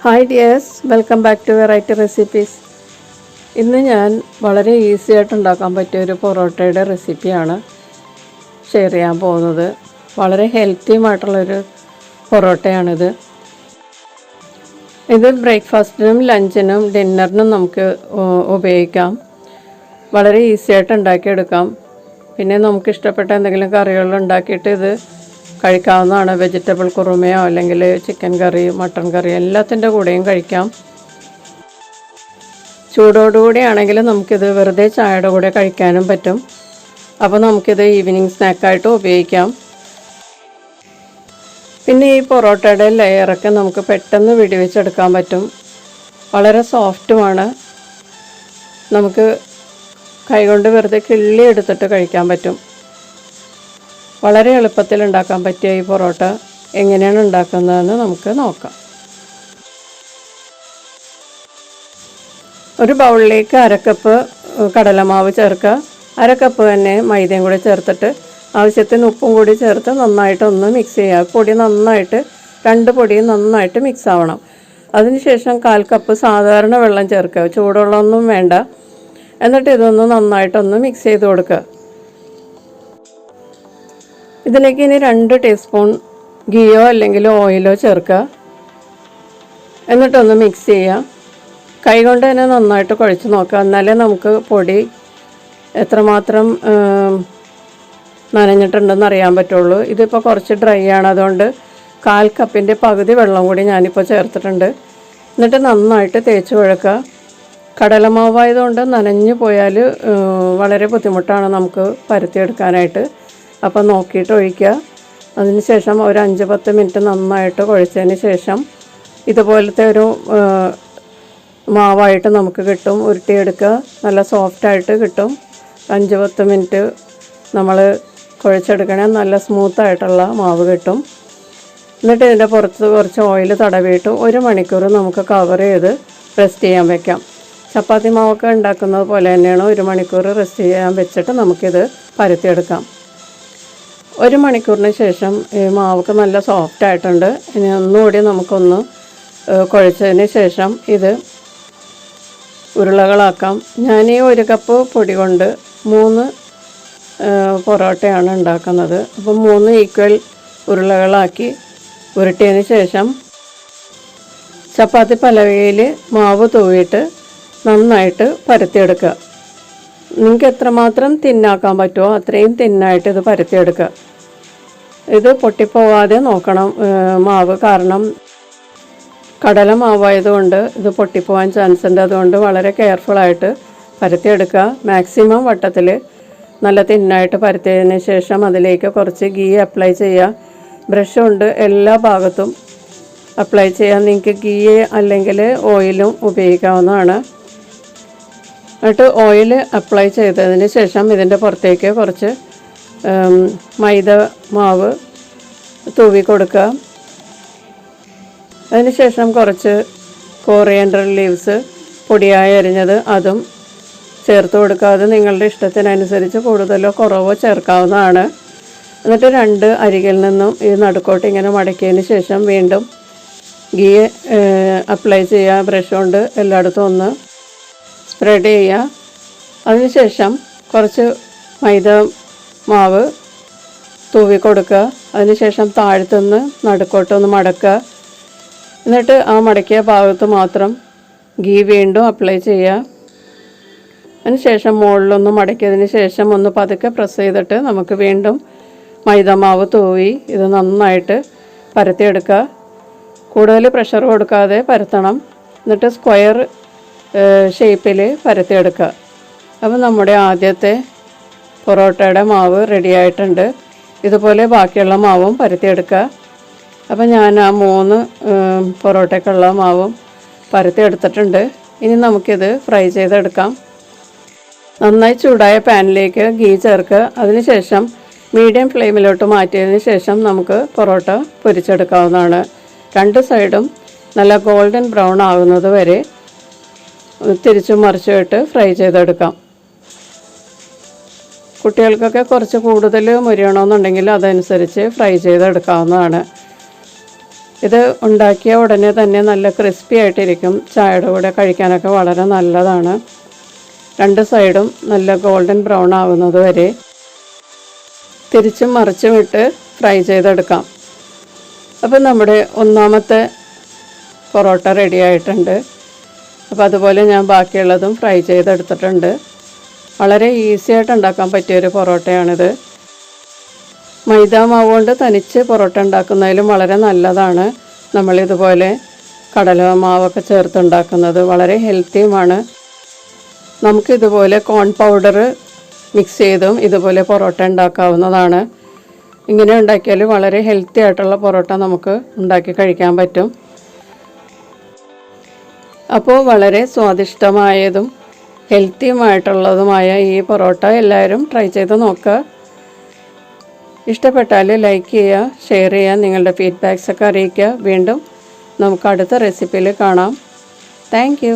Hi dears, welcome back to Variety Recipes. ഇന്ന് ഞാൻ വളരെ ഈസി ആയിട്ട് ഉണ്ടാക്കാൻ പറ്റിയ ഒരു പൊറോട്ടയുടെ റെസിപ്പിയാണ് ഷെയർ ചെയ്യാൻ പോകുന്നത്. വളരെ ഹെൽത്തിയുമായിട്ടുള്ളൊരു പൊറോട്ടയാണിത്. ഇത് ബ്രേക്ക്ഫാസ്റ്റിനും ലഞ്ചിനും ഡിന്നറിനും നമുക്ക് ഉപയോഗിക്കാം. വളരെ ഈസി ആയിട്ട് ഉണ്ടാക്കിയെടുക്കാം. പിന്നെ നമുക്ക് ഇഷ്ടപ്പെട്ട എന്തെങ്കിലും കറികൾ ഉണ്ടാക്കിയിട്ട് ഇത് കഴിക്കാവുന്നതാണ്. വെജിറ്റബിൾ കുറുമയോ അല്ലെങ്കിൽ ചിക്കൻ കറി, മട്ടൺ കറി എല്ലാത്തിൻ്റെ കൂടെയും കഴിക്കാം. ചൂടോടുകൂടി ആണെങ്കിൽ നമുക്കിത് വെറുതെ ചായയുടെ കൂടെ കഴിക്കാനും പറ്റും. അപ്പോൾ നമുക്കിത് ഈവനിങ് സ്നാക്കായിട്ട് ഉപയോഗിക്കാം. പിന്നെ ഈ പൊറോട്ടയുടെ ലെയറൊക്കെ നമുക്ക് പെട്ടെന്ന് വെടിവെച്ചെടുക്കാൻ പറ്റും. വളരെ സോഫ്റ്റുമാണ്. നമുക്ക് കൈകൊണ്ട് വെറുതെ കിള്ളി എടുത്തിട്ട് കഴിക്കാൻ പറ്റും. വളരെ എളുപ്പത്തിൽ ഉണ്ടാക്കാൻ പറ്റിയ ഈ പൊറോട്ട എങ്ങനെയാണ് ഉണ്ടാക്കുന്നതെന്ന് നമുക്ക് നോക്കാം. ഒരു ബൗളിലേക്ക് 1/2 കപ്പ് കടലമാവ് ചേർക്കുക. 1/2 കപ്പ് തന്നെ മൈദയും കൂടി ചേർത്തിട്ട് ആവശ്യത്തിന് ഉപ്പും കൂടി ചേർത്ത് നന്നായിട്ടൊന്ന് മിക്സ് ചെയ്യുക. പൊടി നന്നായിട്ട് 2 പൊടിയും നന്നായിട്ട് മിക്സ് ആവണം. അതിനുശേഷം 1/4 കപ്പ് സാധാരണ വെള്ളം ചേർക്കുക. ചൂടുവെള്ളമൊന്നും വേണ്ട. എന്നിട്ട് ഇതൊന്ന് നന്നായിട്ടൊന്ന് മിക്സ് ചെയ്ത് കൊടുക്കുക. ഇതിലേക്ക് ഇനി 2 ടീസ്പൂൺ ഗീയോ അല്ലെങ്കിൽ ഓയിലോ ചേർക്കുക. എന്നിട്ടൊന്ന് മിക്സ് ചെയ്യുക. കൈകൊണ്ട് തന്നെ നന്നായിട്ട് കുഴച്ച് നോക്കുക. എന്നാലേ നമുക്ക് പൊടി എത്രമാത്രം നനഞ്ഞിട്ടുണ്ടെന്ന് അറിയാൻ പറ്റുള്ളൂ. ഇതിപ്പോൾ കുറച്ച് ഡ്രൈ ആണ്, അതുകൊണ്ട് 1/4 കപ്പിൻ്റെ പകുതി വെള്ളം കൂടി ഞാനിപ്പോൾ ചേർത്തിട്ടുണ്ട്. എന്നിട്ട് നന്നായിട്ട് തേച്ച് കുഴക്കുക. കടലമാവായതുകൊണ്ട് നനഞ്ഞു പോയാൽ വളരെ ബുദ്ധിമുട്ടാണ് നമുക്ക് പരത്തിയെടുക്കാനായിട്ട്. അപ്പോൾ നോക്കിയിട്ട് ഒഴിക്കുക. അതിന് ശേഷം ഒരു 5-10 മിനിറ്റ് നന്നായിട്ട് കുഴച്ചതിന് ശേഷം ഇതുപോലത്തെ ഒരു മാവായിട്ട് നമുക്ക് കിട്ടും. ഉരുട്ടിയെടുക്കുക. നല്ല സോഫ്റ്റായിട്ട് കിട്ടും. 5-10 മിനിറ്റ് നമ്മൾ കുഴച്ചെടുക്കണേ നല്ല സ്മൂത്തായിട്ടുള്ള മാവ് കിട്ടും. എന്നിട്ട് ഇതിൻ്റെ പുറത്ത് കുറച്ച് ഓയിൽ തടവിയിട്ട് 1 മണിക്കൂർ നമുക്ക് കവർ ചെയ്ത് റെസ്റ്റ് ചെയ്യാൻ വയ്ക്കാം. ചപ്പാത്തി മാവൊക്കെ ഉണ്ടാക്കുന്നത് പോലെ തന്നെയാണ് 1 മണിക്കൂർ റെസ്റ്റ് ചെയ്യാൻ വെച്ചിട്ട് നമുക്കിത് പരത്തിയെടുക്കാം. 1 മണിക്കൂറിന് ശേഷം ഈ മാവൊക്കെ നല്ല സോഫ്റ്റായിട്ടുണ്ട്. ഇനി ഒന്നുകൂടി നമുക്കൊന്ന് കുഴച്ചതിന് ശേഷം ഇത് ഉരുളകളാക്കാം. ഞാൻ ഈ 1 കപ്പ് പൊടി കൊണ്ട് 3 പൊറോട്ടയാണ് ഉണ്ടാക്കുന്നത്. അപ്പോൾ 3 ഈക്വൽ ഉരുളകളാക്കി ഉരുട്ടിയതിന് ശേഷം ചപ്പാത്തി പലകയിൽ മാവ് തൂവിയിട്ട് നന്നായിട്ട് പരത്തിയെടുക്കുക. നിങ്ങൾക്ക് എത്രമാത്രം തിന്നാക്കാൻ പറ്റുമോ അത്രയും തിന്നായിട്ട് ഇത് പരത്തിയെടുക്കുക. ഇത് പൊട്ടിപ്പോവാതെ നോക്കണം മാവ്, കാരണം കടല മാവായതുകൊണ്ട് ഇത് പൊട്ടിപ്പോവാൻ ചാൻസ് ഉണ്ട്. അതുകൊണ്ട് വളരെ കെയർഫുള്ളായിട്ട് പരത്തിയെടുക്കുക. മാക്സിമം വട്ടത്തിൽ നല്ല തിന്നായിട്ട് പരത്തിയതിന് ശേഷം അതിലേക്ക് കുറച്ച് ഗീ അപ്ലൈ ചെയ്യുക. ബ്രഷ് കൊണ്ട് എല്ലാ ഭാഗത്തും അപ്ലൈ ചെയ്യാൻ. നിങ്ങൾക്ക് ഗീ അല്ലെങ്കിൽ ഓയിലും ഉപയോഗിക്കാവുന്നതാണ്. എന്നിട്ട് ഓയിൽ അപ്ലൈ ചെയ്തതിന് ശേഷം ഇതിൻ്റെ പുറത്തേക്ക് കുറച്ച് മൈദ മാവ് തൂവി കൊടുക്കുക. അതിന് ശേഷം കുറച്ച് കോറിയൻഡർ ലീവ്സ് പൊടിയായി അരിഞ്ഞത് അതും ചേർത്ത് കൊടുക്കുക. അത് നിങ്ങളുടെ ഇഷ്ടത്തിനനുസരിച്ച് കൂടുതലോ കുറവോ ചേർക്കാവുന്നതാണ്. എന്നിട്ട് 2 അരികിൽ നിന്നും ഈ നടുക്കോട്ട് ഇങ്ങനെ മടക്കിയതിന് ശേഷം വീണ്ടും ഗീ അപ്ലൈ ചെയ്യുക. ബ്രഷ് കൊണ്ട് എല്ലായിടത്തും ഒന്ന് സ്പ്രെഡ് ചെയ്യുക. അതിനുശേഷം കുറച്ച് മൈദ മാവ് തൂവി കൊടുക്കുക. അതിനുശേഷം താഴത്തുനിന്ന് നടുക്കോട്ടൊന്ന് മടക്കുക. എന്നിട്ട് ആ മടക്കിയ ഭാഗത്ത് മാത്രം ഗീ വീണ്ടും അപ്ലൈ ചെയ്യുക. അതിനുശേഷം മുകളിലൊന്ന് മടക്കിയതിന് ശേഷം ഒന്ന് പതുക്കെ പ്രസ് ചെയ്തിട്ട് നമുക്ക് വീണ്ടും മൈദ മാവ് തൂവി ഇത് നന്നായിട്ട് പരത്തിയെടുക്കുക. കൂടുതൽ പ്രഷർ കൊടുക്കാതെ പരത്തണം. എന്നിട്ട് സ്ക്വയർ ഷേപ്പിൽ പരത്തിയെടുക്കുക. അപ്പോൾ നമ്മുടെ ആദ്യത്തെ പൊറോട്ടയുടെ മാവ് റെഡി ആയിട്ടുണ്ട്. ഇതുപോലെ ബാക്കിയുള്ള മാവും പരത്തിയെടുക്കുക. അപ്പോൾ ഞാൻ ആ 3 പൊറോട്ടയ്ക്കുള്ള മാവും പരത്തിയെടുത്തിട്ടുണ്ട്. ഇനി നമുക്കിത് ഫ്രൈ ചെയ്തെടുക്കാം. നന്നായി ചൂടായ പാനിലേക്ക് ഗീ ചേർക്കുക. അതിനുശേഷം മീഡിയം ഫ്ലെയിമിലോട്ട് മാറ്റിയതിന് ശേഷം നമുക്ക് പൊറോട്ട പൊരിച്ചെടുക്കാവുന്നതാണ്. 2 സൈഡും നല്ല ഗോൾഡൻ ബ്രൗൺ ആകുന്നത് വരെ തിരിച്ചും മറിച്ചുമിട്ട് ഫ്രൈ ചെയ്തെടുക്കാം. കുട്ടികൾക്കൊക്കെ കുറച്ച് കൂടുതൽ മുരിയണമെന്നുണ്ടെങ്കിൽ അതനുസരിച്ച് ഫ്രൈ ചെയ്തെടുക്കാവുന്നതാണ്. ഇത് ഉണ്ടാക്കിയ ഉടനെ തന്നെ നല്ല ക്രിസ്പി ആയിട്ടിരിക്കും. ചായയുടെ കൂടെ കഴിക്കാനൊക്കെ വളരെ നല്ലതാണ്. രണ്ട് സൈഡും നല്ല ഗോൾഡൻ ബ്രൗൺ ആവുന്നത് വരെ തിരിച്ചും മറിച്ചും ഇട്ട് ഫ്രൈ ചെയ്തെടുക്കാം. അപ്പോൾ നമ്മുടെ ഒന്നാമത്തെ പൊറോട്ട റെഡി ആയിട്ടുണ്ട്. അപ്പോൾ അതുപോലെ ഞാൻ ബാക്കിയുള്ളതും ഫ്രൈ ചെയ്തെടുത്തിട്ടുണ്ട്. വളരെ ഈസി ആയിട്ട് ഉണ്ടാക്കാൻ പറ്റിയൊരു പൊറോട്ടയാണിത്. മൈദ മാവ് കൊണ്ട് തനിച്ച് പൊറോട്ട ഉണ്ടാക്കുന്നതിലും വളരെ നല്ലതാണ്. നമ്മളിതുപോലെ കടല മാവൊക്കെ ചേർത്തുണ്ടാക്കുന്നത് വളരെ ഹെൽത്തിയുമാണ്. നമുക്കിതുപോലെ കോൺ പൗഡർ മിക്സ് ചെയ്തും ഇതുപോലെ പൊറോട്ട ഉണ്ടാക്കാവുന്നതാണ്. ഇങ്ങനെ ഉണ്ടാക്കിയാൽ വളരെ ഹെൽത്തി ആയിട്ടുള്ള പൊറോട്ട നമുക്ക് ഉണ്ടാക്കി കഴിക്കാൻ പറ്റും. അപ്പോൾ വളരെ സ്വാദിഷ്ടമായതും ഹെൽത്തിയുമായിട്ടുള്ളതുമായ ഈ പൊറോട്ട എല്ലാവരും ട്രൈ ചെയ്ത് നോക്കുക. ഇഷ്ടപ്പെട്ടാൽ ലൈക്ക് ചെയ്യുക, ഷെയർ ചെയ്യുക, നിങ്ങളുടെ ഫീഡ്ബാക്സൊക്കെ അറിയിക്കുക. വീണ്ടും നമുക്ക് അടുത്ത റെസിപ്പിയിൽ കാണാം. Thank you.